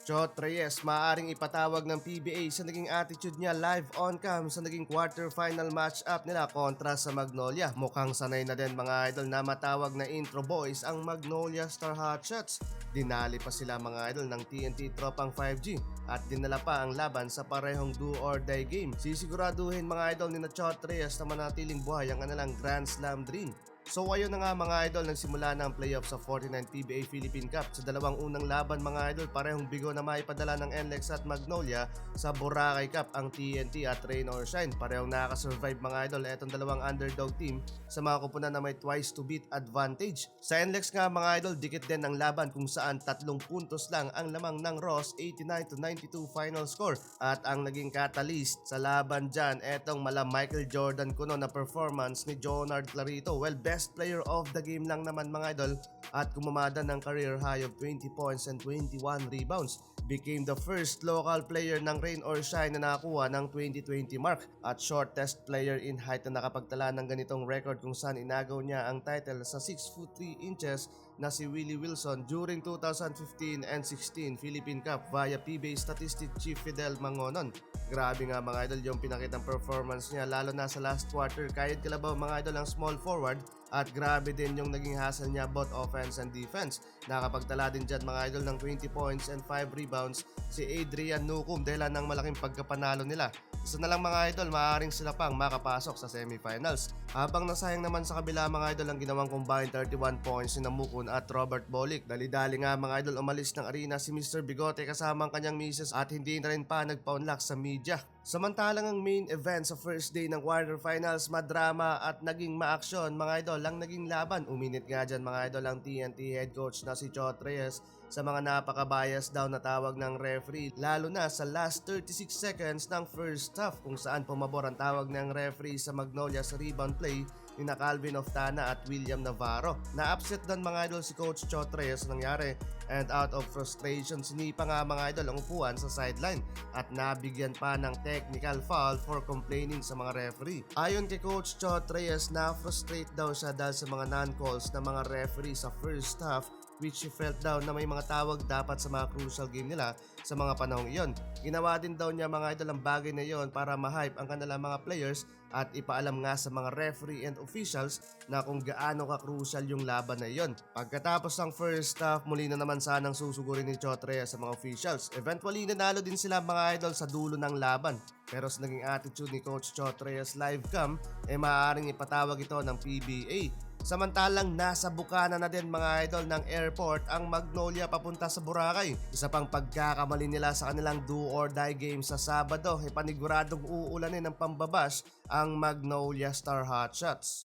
Chot Reyes maaaring ipatawag ng PBA sa naging attitude niya live on cam sa naging quarterfinal matchup nila kontra sa Magnolia. Mukhang sanay na din mga idol na matawag na intro boys ang Magnolia Star Hotshots. Dinali pa sila mga idol ng TNT Tropang 5G at dinala pa ang laban sa parehong do or die game. Sisiguraduhin mga idol ni na Chot Reyes na manatiling buhay ang kanilang Grand Slam dream. So ayun na nga mga idol, nagsimula na ang playoff sa 49 PBA Philippine Cup. Sa dalawang unang laban mga idol, parehong bigo na maipadala ng NLEX at Magnolia. Sa Boracay Cup ang TNT at Rain or Shine. Parehong nakaka-survive mga idol etong dalawang underdog team sa mga kupunan na may twice to beat advantage. Sa NLEX nga mga idol, dikit din ang laban kung saan 3 puntos lang ang lamang ng Ross 89-92 final score. At ang naging catalyst sa laban dyan, etong mala Michael Jordan kuno na performance ni Jonard Clarito. Well, best player of the game lang naman mga idol at kumamada ng career high of 20 points and 21 rebounds. Became the first local player ng Rain or Shine na nakakuha ng 2020 mark at shortest player in height na nakapagtala ng ganitong record kung saan inagaw niya ang title sa 6 foot 3 inches na si Willie Wilson during 2015 and 16 Philippine Cup via PBA Statistic Chief Fidel Mangonon. Grabe nga mga idol yung pinakitang performance niya lalo na sa last quarter. Kahit kalabaw mga idol ang small forward at grabe din yung naging hustle niya both offense and defense. Nakapagtala din dyan mga idol ng 20 points and 5 rebounds si Adrian Nukum dahil ng malaking pagkapanalo nila. Isa na lang mga idol, maaaring sila pang makapasok sa semifinals. Habang nasayang naman sa kabila mga idol ang ginawang combined 31 points ni Namukun at Robert Bolick. Dali-dali nga mga idol umalis ng arena si Mr. Bigote kasama ang kanyang misis at hindi na rin pa nagpa-unlock sa media. Samantalang ang main event sa first day ng quarterfinals, madrama at naging maaksyon mga idol lang naging laban. Uminit nga dyan mga idol ang TNT head coach na si Chot Reyes sa mga napaka-bias daw na tawag ng referee lalo na sa last 36 seconds ng first half kung saan pumabor ang tawag ng referee sa Magnolia sa rebound play ni na Calvin Oftana at William Navarro. Na-upset doon mga idol si Coach Chot Reyes nangyari and out of frustration sinipa nga mga idol ang upuan sa sideline at nabigyan pa ng technical foul for complaining sa mga referee. Ayon kay Coach Chot Reyes, na-frustrate daw siya dahil sa mga non-calls ng mga referee sa first half which he felt daw na may mga tawag dapat sa mga crucial game nila sa mga panahong iyon. Ginawa din daw niya mga idol ang bagay na iyon para ma-hype ang kanilang mga players at ipaalam nga sa mga referee and officials na kung gaano ka-crucial yung laban na iyon. Pagkatapos ng first half, muli na naman sanang susugurin ni Chot Reyes sa mga officials. Eventually, nanalo din sila mga idol sa dulo ng laban. Pero sa naging attitude ni Coach Chot Reyes live cam, maaaring ipatawag ito ng PBA. Samantalang nasa bukana na din mga idol ng airport ang Magnolia papunta sa Boracay. Isa pang pagkakamali nila sa kanilang do or die game sa Sabado, paniguradong uulanin ng pambabash ang Magnolia Star Hotshots.